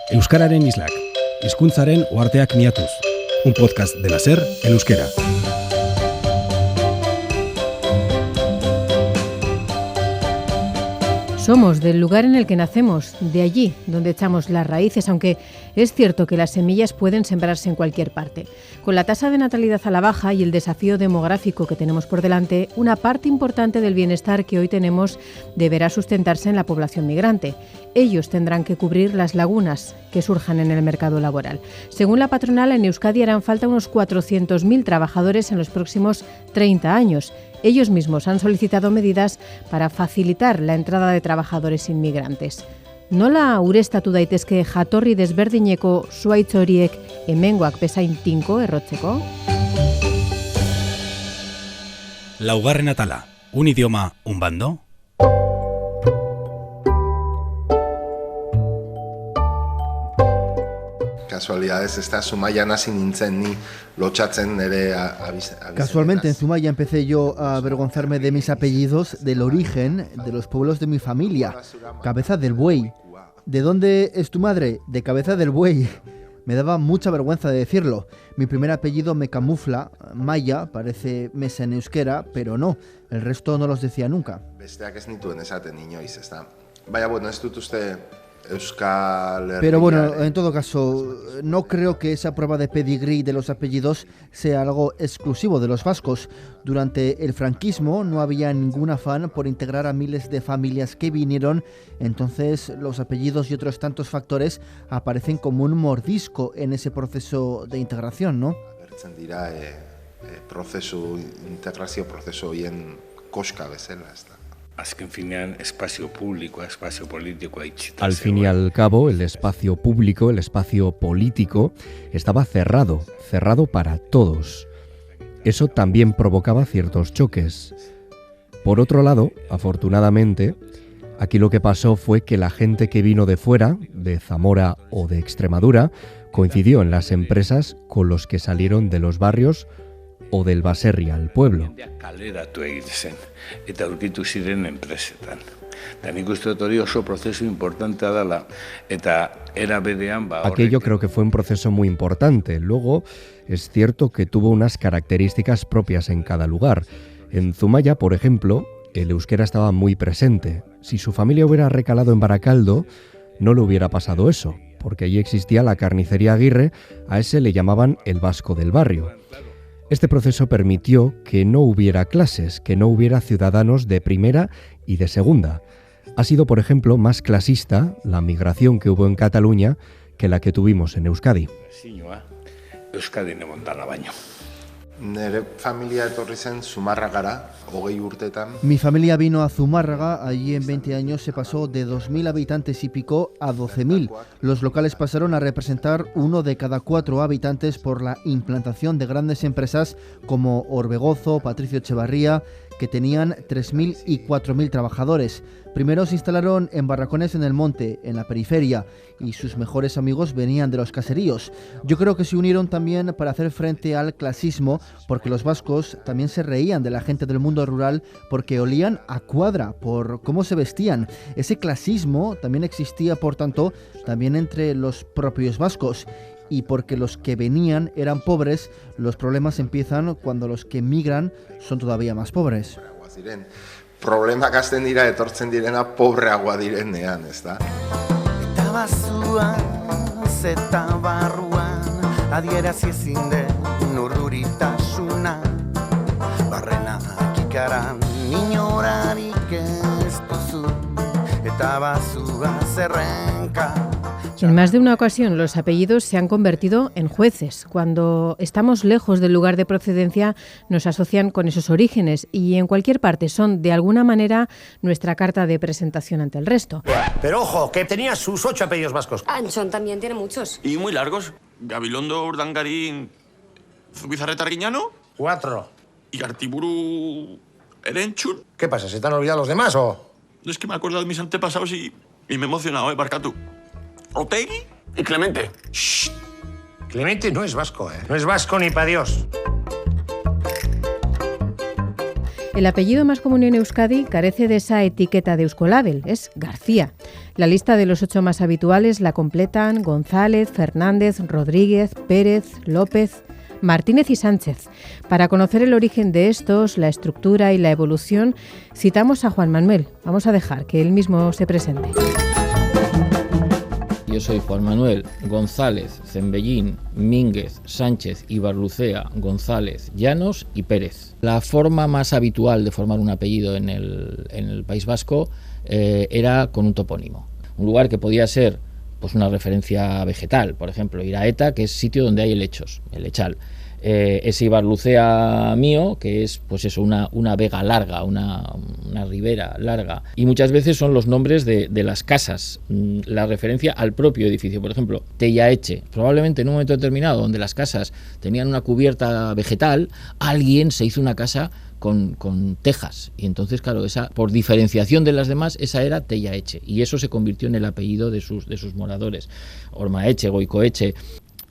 Euskararen islak, hizkuntzaren uharteak miatuz. Un podcast de la SER en euskera. Somos del lugar en el que nacemos, de allí donde echamos las raíces, aunque es cierto que las semillas pueden sembrarse en cualquier parte. Con la tasa de natalidad a la baja y el desafío demográfico que tenemos por delante, una parte importante del bienestar que hoy tenemos deberá sustentarse en la población migrante. Ellos tendrán que cubrir las lagunas que surjan en el mercado laboral. Según la patronal, en Euskadi harán falta unos 400.000 trabajadores en los próximos 30 años. Ellos mismos han solicitado medidas para facilitar la entrada de trabajadores inmigrantes. Nola ureztatu daitezke jatorri desberdineko zuhaitz horiek hemengoak bezain tinko errotzeko? Laugarren atala, un idioma, un bando? Casualidades, esta Zumaian hasi nintzen ni lotxatzen nere Casualmente en Zumaya empecé yo a avergonzarme de mis apellidos, del origen de los pueblos de mi familia. Cabeza del Buey. ¿De dónde es tu madre? De Cabeza del Buey. Me daba mucha vergüenza de decirlo. Mi primer apellido me camufla, Maya, parece mesa en euskera, pero no. El resto no los decía nunca. Besteak ez nituen esaten inoiz, ezta. Baina, bueno, ez dut uste Euskal Herria. Pero bueno, en todo caso, no creo que esa prueba de pedigrí de los apellidos sea algo exclusivo de los vascos. Durante el franquismo no había ningún afán por integrar a miles de familias que vinieron, entonces los apellidos y otros tantos factores aparecen como un mordisco en ese proceso de integración, ¿no? Agertzen dira integrazio prozesu horien koska bezala, ezta. Al fin y al cabo, el espacio público, el espacio político, estaba cerrado para todos. Eso también provocaba ciertos choques. Por otro lado, afortunadamente, aquí lo que pasó fue que la gente que vino de fuera, de Zamora o de Extremadura, coincidió en las empresas con los que salieron de los barrios o del baserri al pueblo. Aquello creo que fue un proceso muy importante. Luego, es cierto que tuvo unas características propias en cada lugar. En Zumaya, por ejemplo, el euskera estaba muy presente. Si su familia hubiera recalado en Baracaldo, no le hubiera pasado eso, porque allí existía la carnicería Aguirre, a ese le llamaban el vasco del barrio. Este proceso permitió que no hubiera clases, que no hubiera ciudadanos de primera y de segunda. Ha sido, por ejemplo, más clasista la migración que hubo en Cataluña que la que tuvimos en Euskadi. Nere familia etorri zen Zumárragara, 20 urtetan. Mi familia vino a Zumárraga, allí en 20 años se pasó de 2.000 habitantes y pico a 12.000. Los locales pasaron a representar 1 de cada 4 habitantes por la implantación de grandes empresas como Orbegozo, Patricio Echevarría, que tenían 3.000 y 4.000 trabajadores. Primero se instalaron en barracones en el monte, en la periferia, y sus mejores amigos venían de los caseríos. Yo creo que se unieron también para hacer frente al clasismo, porque los vascos también se reían de la gente del mundo rural porque olían a cuadra por cómo se vestían. Ese clasismo también existía, por tanto, también entre los propios vascos. Y porque los que venían eran pobres, los problemas empiezan cuando los que migran son todavía más pobres. Problemak hasten dira etortzen direna pobreagoa direnean, ezta? Eta bazuan, zeta barruan, adierazi ezin den urduritasuna. Barrena kikaran inorarik ez duzu, eta bazua zerrenka. En más de una ocasión, los apellidos se han convertido en jueces. Cuando estamos lejos del lugar de procedencia, nos asocian con esos orígenes y en cualquier parte son, de alguna manera, nuestra carta de presentación ante el resto. Pero ojo, que tenía sus 8 apellidos vascos. Anchón también tiene muchos. Y muy largos. Gabilondo, Urdangarín, Zubizarreta Arguiñano. 4. Y Artiburu Erenchun. ¿Qué pasa? ¿Se te han olvidado los demás o...? No, es que me acuerdo de mis antepasados y me he emocionado, Barkatu. Otegui y Clemente. Shh. Clemente no es vasco, No es vasco ni pa' Dios. El apellido más común en Euskadi carece de esa etiqueta de Euskolabel, es García. La lista de los 8 más habituales la completan González, Fernández, Rodríguez, Pérez, López, Martínez y Sánchez. Para conocer el origen de estos, la estructura y la evolución, citamos a Juan Manuel. Vamos a dejar que él mismo se presente. Yo soy Juan Manuel González, Zembellín, Mínguez, Sánchez, Ibarlucea, González, Llanos y Pérez. La forma más habitual de formar un apellido en el País Vasco era con un topónimo. Un lugar que podía ser pues una referencia vegetal, por ejemplo, Iraeta, que es sitio donde hay helechos, el lechal. Ese Ibarlucea mío, que es pues eso, una vega larga, una ribera larga, y muchas veces son los nombres de las casas, la referencia al propio edificio. Por ejemplo, Tellaeche, probablemente en un momento determinado donde las casas tenían una cubierta vegetal, alguien se hizo una casa con tejas, y entonces claro, esa, por diferenciación de las demás, esa era Tellaeche, y eso se convirtió en el apellido de sus moradores. Ormaeche, Goicoeche.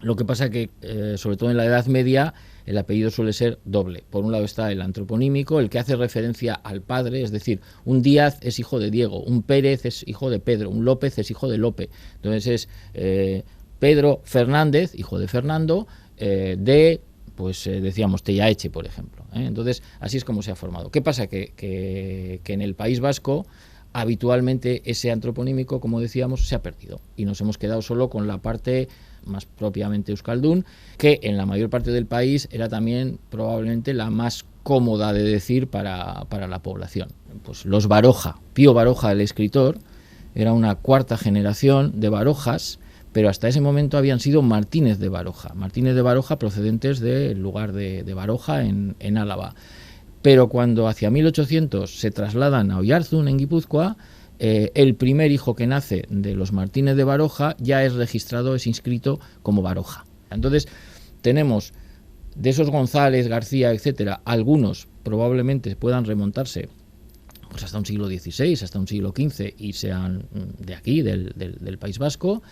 Lo que pasa que, sobre todo en la Edad Media, el apellido suele ser doble. Por un lado está el antroponímico, el que hace referencia al padre, es decir, un Díaz es hijo de Diego, un Pérez es hijo de Pedro, un López es hijo de Lope. Entonces es Pedro Fernández, hijo de Fernando, decíamos Tellaeche, por ejemplo. Entonces, así es como se ha formado. ¿Qué pasa? Que en el País Vasco habitualmente ese antroponímico, como decíamos, se ha perdido y nos hemos quedado solo con la parte más propiamente euskaldún, que en la mayor parte del país era también probablemente la más cómoda de decir para la población. Pues los Baroja, Pío Baroja, el escritor, era una cuarta generación de Barojas, pero hasta ese momento habían sido Martínez de Baroja procedentes del lugar de Baroja en Álava. Pero cuando hacia 1800 se trasladan a Oyarzún, en Guipúzcoa, el primer hijo que nace de los Martínez de Baroja ya es registrado, es inscrito como Baroja. Entonces tenemos de esos González, García, etcétera, algunos probablemente puedan remontarse pues hasta un siglo XVI, hasta un siglo XV y sean de aquí, del País Vasco,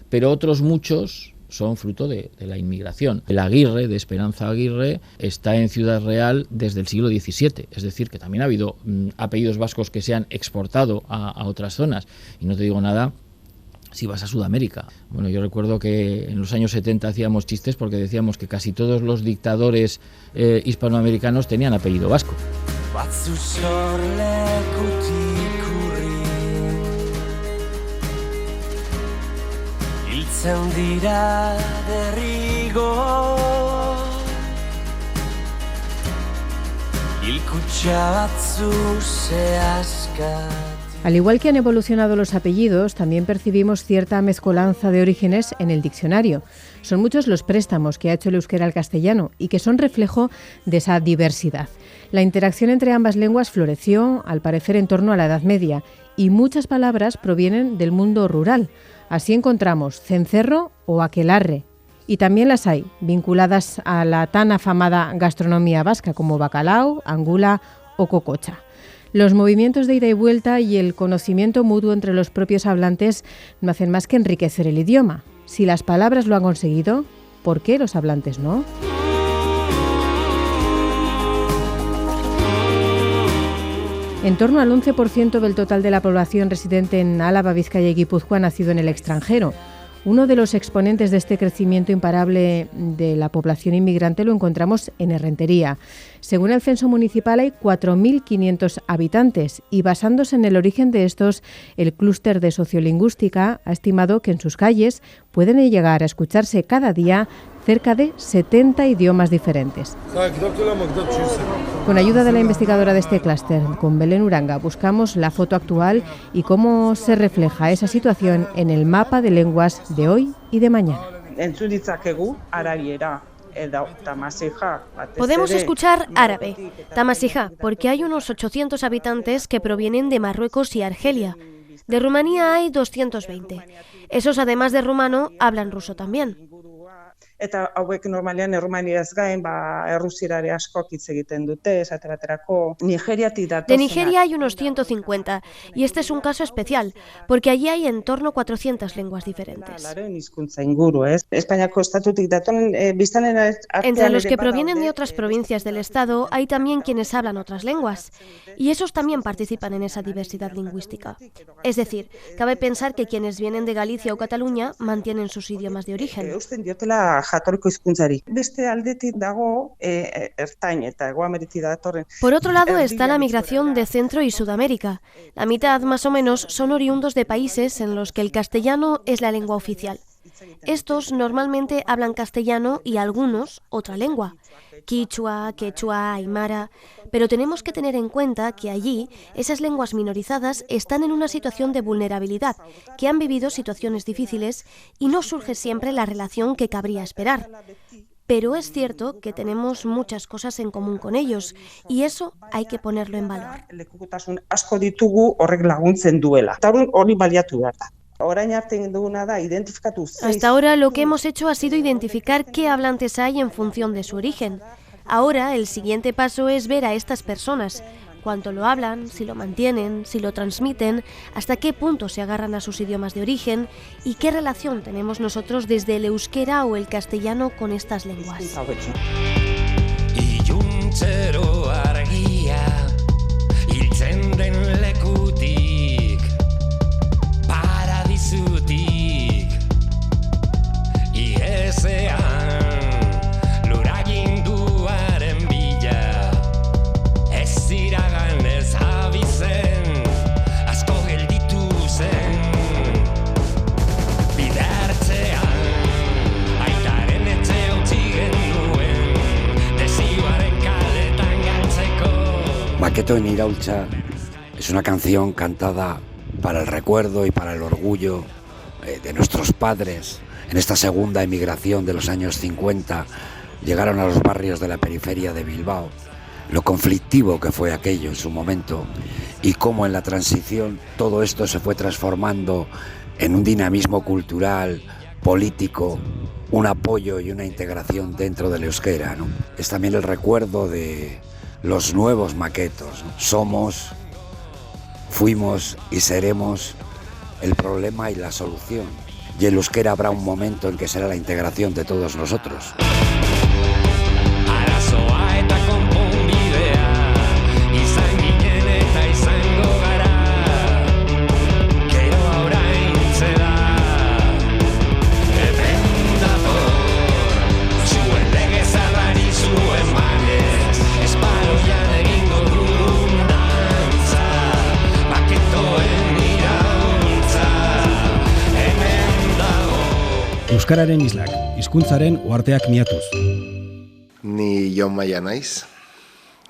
pero otros muchos son fruto de la inmigración. El Aguirre, de Esperanza Aguirre, está en Ciudad Real desde el siglo XVII, es decir, que también ha habido apellidos vascos que se han exportado a otras zonas, y no te digo nada si vas a Sudamérica. Bueno, yo recuerdo que en los años 70 hacíamos chistes porque decíamos que casi todos los dictadores hispanoamericanos tenían apellido vasco. Al igual que han evolucionado los apellidos, también percibimos cierta mezcolanza de orígenes en el diccionario. Son muchos los préstamos que ha hecho el euskera al castellano y que son reflejo de esa diversidad. La interacción entre ambas lenguas floreció, al parecer, en torno a la Edad Media, y muchas palabras provienen del mundo rural. Así encontramos cencerro o aquelarre, y también las hay vinculadas a la tan afamada gastronomía vasca como bacalao, angula o cococha. Los movimientos de ida y vuelta y el conocimiento mutuo entre los propios hablantes no hacen más que enriquecer el idioma. Si las palabras lo han conseguido, ¿por qué los hablantes no? En torno al 11% del total de la población residente en Álava, Vizcaya y Guipúzcoa ha nacido en el extranjero. Uno de los exponentes de este crecimiento imparable de la población inmigrante lo encontramos en Errentería. Según el censo municipal hay 4.500 habitantes y, basándose en el origen de estos, el clúster de sociolingüística ha estimado que en sus calles pueden llegar a escucharse cada día cerca de 70 idiomas diferentes. Con ayuda de la investigadora de este clúster, con Belén Uranga, buscamos la foto actual y cómo se refleja esa situación en el mapa de lenguas de hoy y de mañana. Podemos escuchar árabe, tamasija, porque hay unos 800 habitantes que provienen de Marruecos y Argelia. De Rumanía hay 220. Esos, además de rumano, hablan ruso también. eta hauek normalean errumaniaz gain, errusierare askok hitz egiten dute, esate baterako Nigeriatik datozenak. De Nigeria hay unos 150, y este es un caso especial, porque allí hay en torno 400 lenguas diferentes. Entre los que provienen de otras provincias del Estado, hay también quienes hablan otras lenguas, y esos también participan en esa diversidad lingüística. Es decir, cabe pensar que quienes vienen de Galicia o Cataluña mantienen sus idiomas de origen. Por otro lado está la migración de Centro y Sudamérica. La mitad, más o menos, son oriundos de países en los que el castellano es la lengua oficial. Estos normalmente hablan castellano y algunos otra lengua, quichua, quechua, aymara, pero tenemos que tener en cuenta que allí esas lenguas minorizadas están en una situación de vulnerabilidad, que han vivido situaciones difíciles y no surge siempre la relación que cabría esperar. Pero es cierto que tenemos muchas cosas en común con ellos, y eso hay que ponerlo en valor. Hasta ahora lo que hemos hecho ha sido identificar qué hablantes hay en función de su origen. Ahora el siguiente paso es ver a estas personas, cuánto lo hablan, si lo mantienen, si lo transmiten, hasta qué punto se agarran a sus idiomas de origen y qué relación tenemos nosotros desde el euskera o el castellano con estas lenguas. Maketo en Iraultza es una canción cantada para el recuerdo y para el orgullo de nuestros padres. En esta segunda emigración de los años 50 llegaron a los barrios de la periferia de Bilbao, lo conflictivo que fue aquello en su momento y cómo en la transición todo esto se fue transformando en un dinamismo cultural, político, un apoyo y una integración dentro del euskera, ¿no? Es también el recuerdo de los nuevos maquetos, ¿no? Somos, fuimos y seremos el problema y la solución. Y el euskera habrá un momento en que será la integración de todos nosotros. Euskararen islak, hizkuntzaren uharteak miatuz. Ni Jon Maia naiz,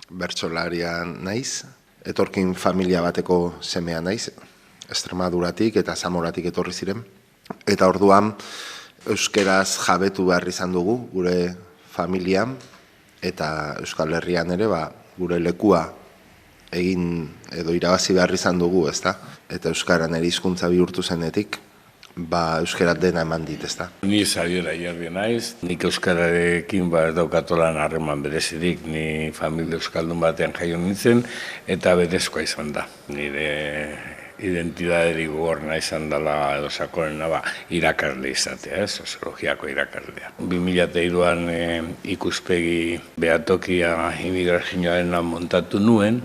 bertsolaria naiz, etorkin familia bateko semea naiz, Extremaduratik eta Zamoratik etorri ziren. Eta orduan euskeraz jabetu behar izan dugu gure familian eta Euskal Herrian ere gure lekua egin edo irabazi behar izan dugu, ezta? Eta euskaran ere hizkuntza bihurtu zenetik, euskerat dena eman dit, ezta? Ni Xabier Ayerdi naiz, nik euskararekin ez daukatolan harreman berezirik, ni familia euskaldun batean jaio nintzen, eta berezkoa izan da. Nire identidaderik gogorra izan dela edo sakonena irakasle izatea, soziologiako irakaslea. 2003an ikuspegi behatokia immigrazioarena montatu nuen.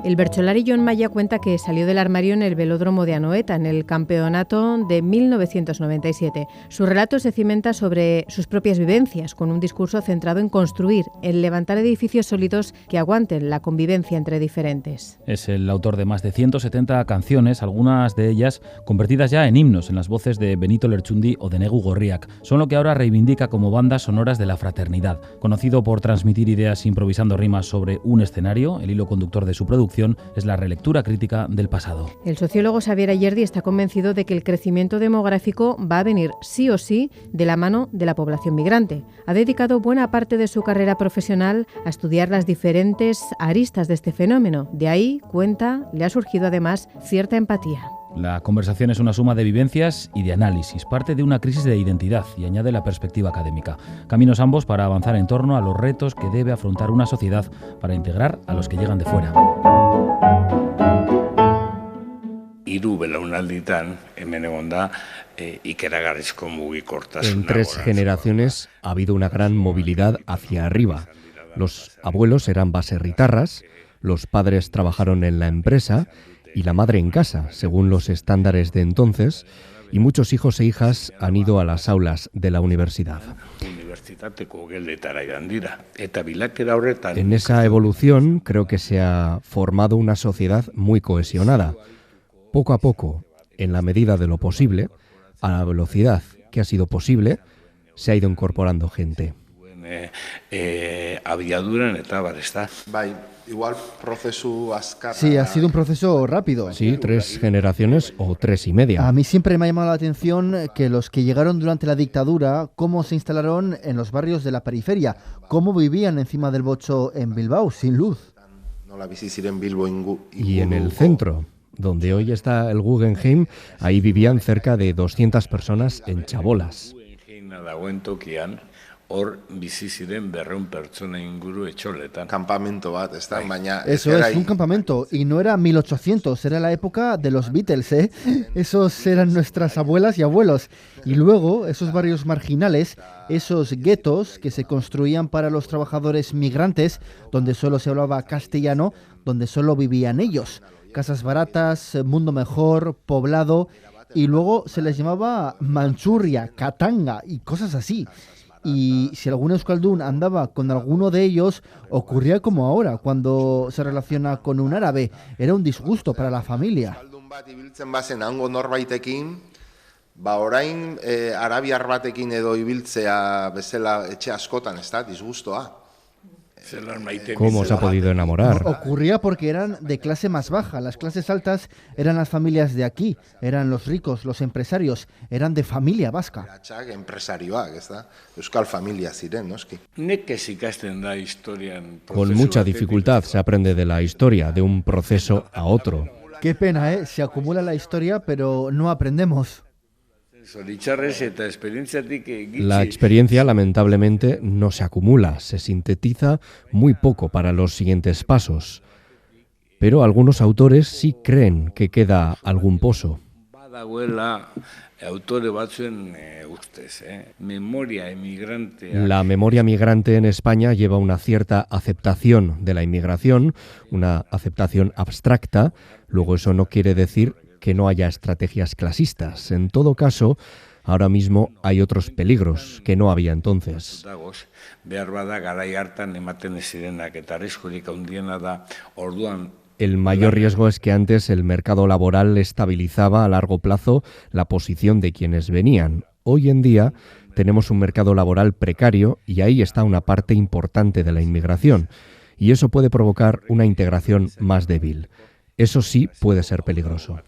El bertsolari Jon Maia cuenta que salió del armario en el velódromo de Anoeta, en el campeonato de 1997. Su relato se cimenta sobre sus propias vivencias, con un discurso centrado en construir, en levantar edificios sólidos que aguanten la convivencia entre diferentes. Es el autor de más de 170 canciones, algunas de ellas convertidas ya en himnos en las voces de Benito Lertxundi o de Negu Gorriak. Son lo que ahora reivindica como bandas sonoras de la fraternidad. Conocido por transmitir ideas improvisando rimas sobre un escenario, el hilo conductor de su producción es la relectura crítica del pasado. El sociólogo Xabier Ayerdi está convencido de que el crecimiento demográfico va a venir sí o sí de la mano de la población migrante. Ha dedicado buena parte de su carrera profesional a estudiar las diferentes aristas de este fenómeno. De ahí, cuenta, le ha surgido además cierta empatía. La conversación es una suma de vivencias y de análisis, parte de una crisis de identidad y añade la perspectiva académica. Caminos ambos para avanzar en torno a los retos que debe afrontar una sociedad para integrar a los que llegan de fuera. Hiru belaunalditan hemen egon da ikeragarrizko mugikortasuna. En 3 generaciones ha habido una gran movilidad hacia arriba. Los abuelos eran baserritarras, los padres trabajaron en la empresa y la madre en casa, según los estándares de entonces, y muchos hijos e hijas han ido a las aulas de la universidad. En esa evolución creo que se ha formado una sociedad muy cohesionada. Poco a poco, en la medida de lo posible, a la velocidad que ha sido posible, se ha ido incorporando gente. Sí, ha sido un proceso rápido. Sí, 3 generaciones o 3 y media. A mí siempre me ha llamado la atención que los que llegaron durante la dictadura, cómo se instalaron en los barrios de la periferia, cómo vivían encima del Bocho en Bilbao, sin luz. Y en el centro, donde hoy está el Guggenheim, ahí vivían cerca de 200 personas en chabolas. Hor bizi ziren 200 pertsona inguru etxoletan. Campamento bat, ezta? Baina eso es, un campamento. Y no era 1800, era la época de los Beatles, ¿eh? Esos eran nuestras abuelas y abuelos. Y luego, esos barrios marginales, esos guetos que se construían para los trabajadores migrantes, donde solo se hablaba castellano, donde solo vivían ellos. Casas baratas, mundo mejor, poblado, y luego se les llamaba Manchuria, Katanga y cosas así. Y si algún euskaldun andaba con alguno de ellos, ocurría como ahora, cuando se relaciona con un árabe. Era un disgusto para la familia. Orain arabiar batekin edo ibiltzea bezala etxe askotan, ez da, disgustoa. ¿Cómo se ha podido enamorar? Ocurría porque eran de clase más baja. Las clases altas eran las familias de aquí, eran los ricos, los empresarios, eran de familia vasca. Euskal familia ziren, noski. Con mucha dificultad se aprende de la historia, de un proceso a otro. Qué pena, ¿eh? Se acumula la historia, pero no aprendemos. La experiencia, lamentablemente, no se acumula, se sintetiza muy poco para los siguientes pasos. Pero algunos autores sí creen que queda algún pozo. La memoria migrante en España lleva una cierta aceptación de la inmigración, una aceptación abstracta. Luego eso no quiere decir que no haya estrategias clasistas. En todo caso, ahora mismo hay otros peligros que no había entonces. El mayor riesgo es que antes el mercado laboral estabilizaba a largo plazo la posición de quienes venían. Hoy en día tenemos un mercado laboral precario y ahí está una parte importante de la inmigración. Y eso puede provocar una integración más débil. Eso sí puede ser peligroso.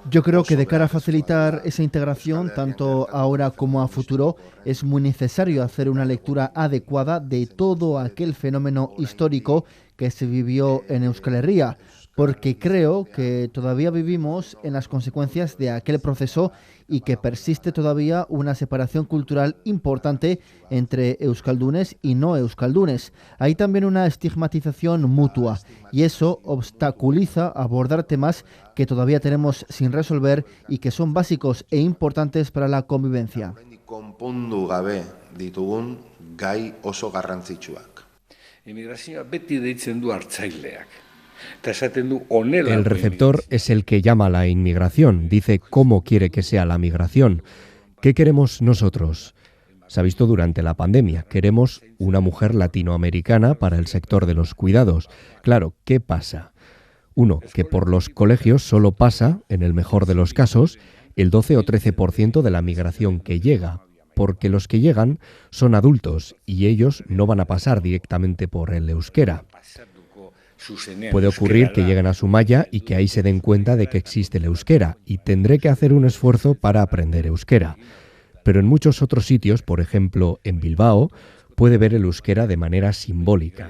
Yo creo que de cara a facilitar esa integración, tanto ahora como a futuro, es muy necesario hacer una lectura adecuada de todo aquel fenómeno histórico que se vivió en Euskal Herria, porque creo que todavía vivimos en las consecuencias de aquel proceso y que persiste todavía una separación cultural importante entre euskaldunes y no euskaldunes. Hay también una estigmatización mutua y eso obstaculiza abordar temas que todavía tenemos sin resolver y que son básicos e importantes para la convivencia. Konpondu gabe ditugun gai oso garrantzitsuak. Immigrazioa beti deitzen du hartzaileak. El receptor es el que llama a la inmigración, dice cómo quiere que sea la migración. ¿Qué queremos nosotros? Se ha visto durante la pandemia. Queremos una mujer latinoamericana para el sector de los cuidados. Claro, ¿qué pasa? Uno, que por los colegios solo pasa, en el mejor de los casos, el 12 o 13% de la migración que llega, porque los que llegan son adultos y ellos no van a pasar directamente por el euskera. Puede ocurrir que lleguen a Zumaya y que ahí se den cuenta de que existe el euskera y tendré que hacer un esfuerzo para aprender euskera. Pero en muchos otros sitios, por ejemplo en Bilbao, puede ver el euskera de manera simbólica.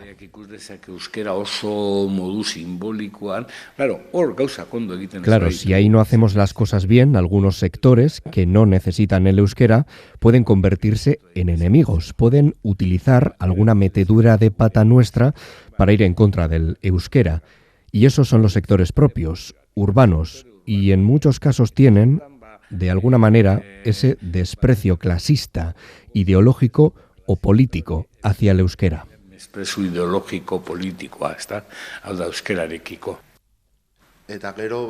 Claro, si ahí no hacemos las cosas bien, algunos sectores que no necesitan el euskera pueden convertirse en enemigos, pueden utilizar alguna metedura de pata nuestra para ir en contra del euskera. Y esos son los sectores propios, urbanos, y en muchos casos tienen, de alguna manera, ese desprecio clasista, ideológico o político hacia el euskera. Espresu ideologiko politikoa, ezta? Hau da euskerarekiko. Eta gero,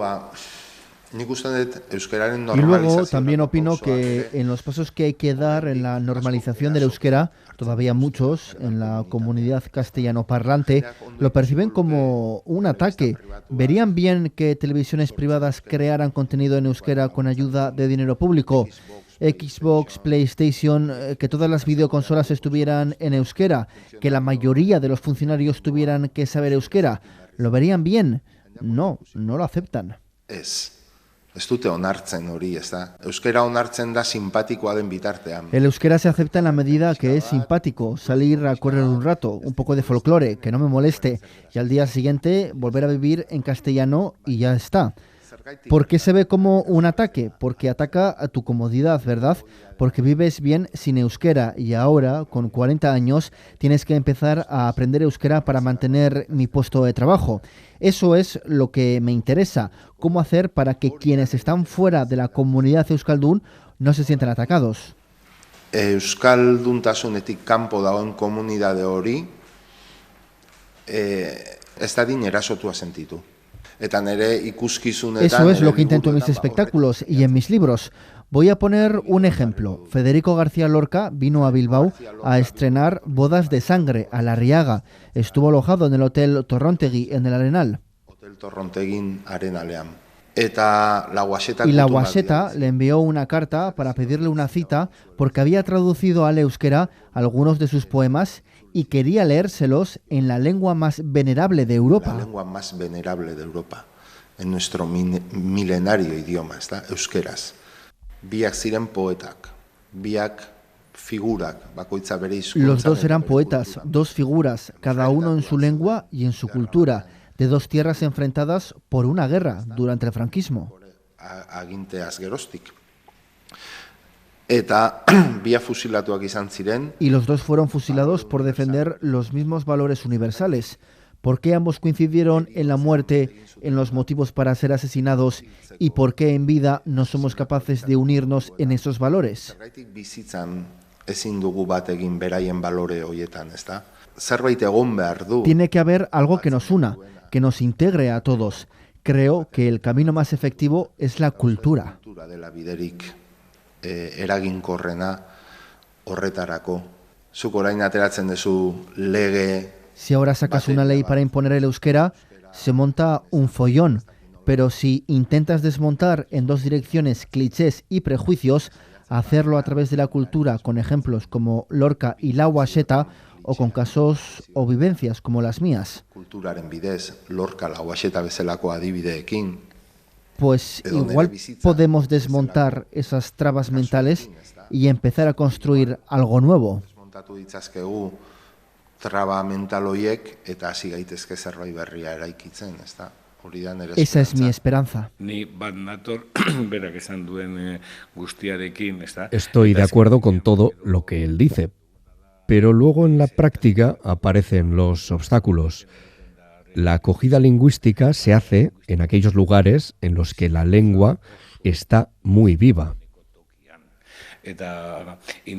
nik uste dut euskeraren Y normalización. luego también opino que en los pasos que hay que dar en la normalización del euskera, todavía muchos en la comunidad castellano parlante lo perciben como un ataque. ¿Verían bien que televisiones privadas crearan contenido en euskera con ayuda de dinero público? Xbox, PlayStation, que todas las videoconsolas estuvieran en euskera, que la mayoría de los funcionarios tuvieran que saber euskera. ¿Lo verían bien? No, no lo aceptan. Ez dute onartzen hori, ez da? Euskera onartzen da simpatikoa den bitartean. El euskera se acepta en la medida que es simpático, salir a correr un rato, un poco de folclore, que no me moleste, y al día siguiente volver a vivir en castellano y ya está. ¿Por qué se ve como un ataque? Porque ataca a tu comodidad, ¿verdad? Porque vives bien sin euskera y ahora, con 40 años, tienes que empezar a aprender euskera para mantener mi puesto de trabajo. Eso es lo que me interesa. ¿Cómo hacer para que quienes están fuera de la comunidad euskaldun no se sientan atacados? Euskalduntasunetik kanpo dagoen komunitate hori ez dadin erasotua sentitu. Eso es lo que intento en mis espectáculos y en mis libros. Voy a poner un ejemplo. Federico García Lorca vino a Bilbao a estrenar Bodas de Sangre, a Larriaga. Estuvo alojado en el Hotel Torrontegui, en el Arenal. Hotel Torrontegui Arenalean. Y la Guaseta le envió una carta para pedirle una cita porque había traducido al euskera algunos de sus poemas y quería leérselos en la lengua más venerable de Europa. La lengua más venerable de Europa, en nuestro milenario idioma, está euskeraz. Biak ziren poetak, biak figurak, bakoitza bere hizkuntzan. Los dos eran poetas, dos figuras, cada uno en su lengua y en su cultura, de dos tierras enfrentadas por una guerra durante el franquismo. Aginteaz geroztik. Eta bia fusilatuak izan ziren. Y los dos fueron fusilados por defender los mismos valores universales. ¿Por qué ambos coincidieron en la muerte, en los motivos para ser asesinados y por qué en vida no somos capaces de unirnos en esos valores? Zergaitik bizitzan ezin dugu bat egin beraien balore hoietan, ezta? Zerbait egon behar du. Tiene que haber algo que nos una, que nos integre a todos. Creo que el camino más efectivo es la cultura. Dela biderik eraginkorrena horretarako. Zuk orain ateratzen duzu lege. Si ahora sacas una ley para imponer el euskera, se monta un follón. Pero si intentas desmontar en dos direcciones clichés y prejuicios, hacerlo a través de la cultura con ejemplos como Lorca y la Guaseta, o con casos o vivencias como las mías. Kulturaren bidez, Lorca, la Guaseta bezalako adibideekin. Pues igual podemos desmontar esas trabas mentales y empezar a construir algo nuevo. Desmontatu ditzazkegu traba mental horiek eta hasi gaitezke zerbait berria eraikitzen, ezta? Esa es mi esperanza. Estoy de acuerdo con todo lo que él dice, pero luego en la práctica aparecen los obstáculos. La acogida lingüística se hace en aquellos lugares en los que la lengua está muy viva.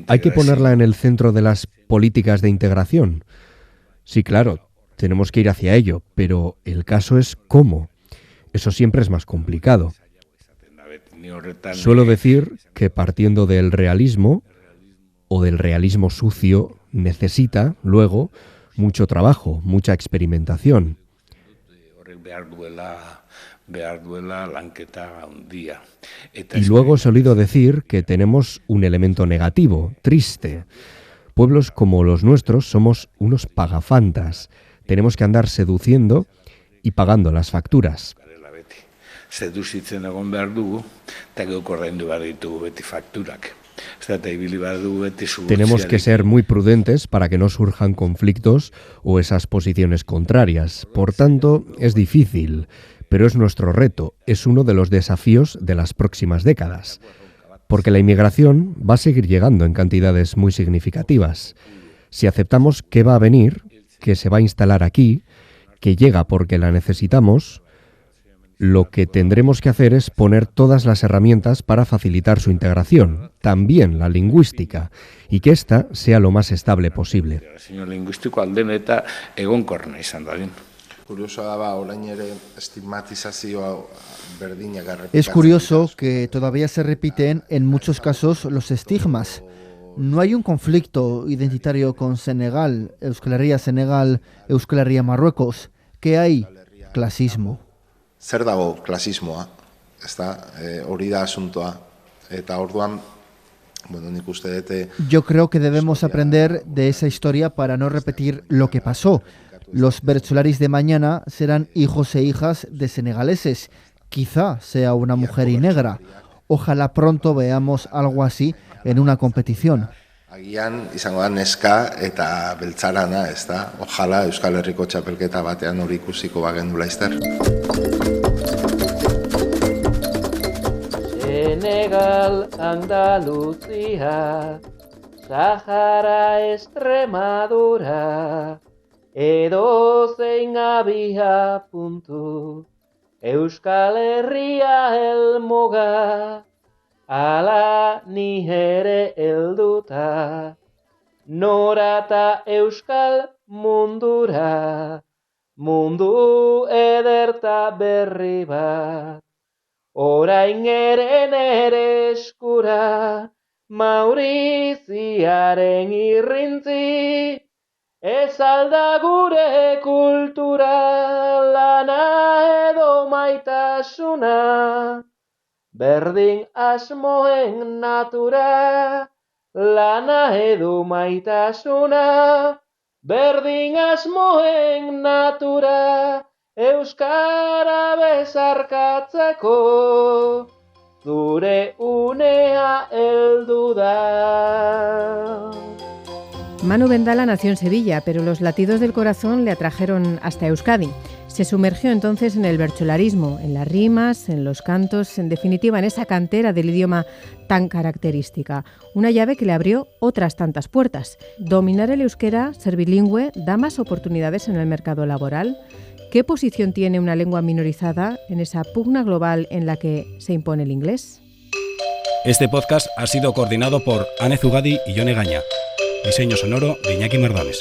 ¿Hay que ponerla en el centro de las políticas de integración? Sí, claro, tenemos que ir hacia ello, pero el caso es cómo. Eso siempre es más complicado. Suelo decir que partiendo del realismo o del realismo sucio necesita, luego, mucho trabajo, mucha experimentación. Y luego he solido decir que tenemos un elemento negativo, triste. Pueblos como los nuestros somos unos pagafantas. Tenemos que andar seduciendo y pagando las facturas. Tenemos que ser muy prudentes para que no surjan conflictos o esas posiciones contrarias. Por tanto, es difícil, pero es nuestro reto, es uno de los desafíos de las próximas décadas. Porque la inmigración va a seguir llegando en cantidades muy significativas. Si aceptamos que va a venir, que se va a instalar aquí, que llega porque la necesitamos, lo que tendremos que hacer es poner todas las herramientas para facilitar su integración, también la lingüística, y que ésta sea lo más estable posible. Es curioso que todavía se repiten en muchos casos los estigmas. No hay un conflicto identitario con Senegal, Euskal Herria Senegal, Euskal Herria Marruecos. ¿Qué hay? Clasismo. Zer dago klasismoa, hori da asuntoa, eta orduan, nik uste dut... Yo creo que debemos aprender de esa historia para no repetir lo que pasó. Los bertsolaris de mañana serán hijos e hijas de senegaleses. Quizá sea una mujer y negra. Ojalá pronto veamos algo así en una competición. Agian izango da neska eta beltzarana, ezta? Ojalá Euskal Herriko txapelketa batean hori ikusiko bagendu laizter. Senegal, Andaluzia, Sahara, Extremadura, edozein abia puntu, Euskal Herria helmuga. Ala ni ere helduta, norata euskal mundura, mundu ederta berri bat. Orain ere nere eskura, Mauriziaren irrintzi, ez alda gure kultura, lana edo maitasuna. Berdin asmoen natura, lana edo maitasuna. Berdin asmoen natura, euskara bezarkatzeko, zure unea heldu da. Manu Vendala nació en Sevilla, pero los latidos del corazón le atrajeron hasta Euskadi. Se sumergió entonces en el bertsolarismo, en las rimas, en los cantos, en definitiva en esa cantera del idioma tan característica. Una llave que le abrió otras tantas puertas. ¿Dominar el euskera, ser bilingüe, da más oportunidades en el mercado laboral? ¿Qué posición tiene una lengua minorizada en esa pugna global en la que se impone el inglés? Este podcast ha sido coordinado por Ane Zugadi y Jone Gaña. Diseño sonoro de Iñaki Merdames.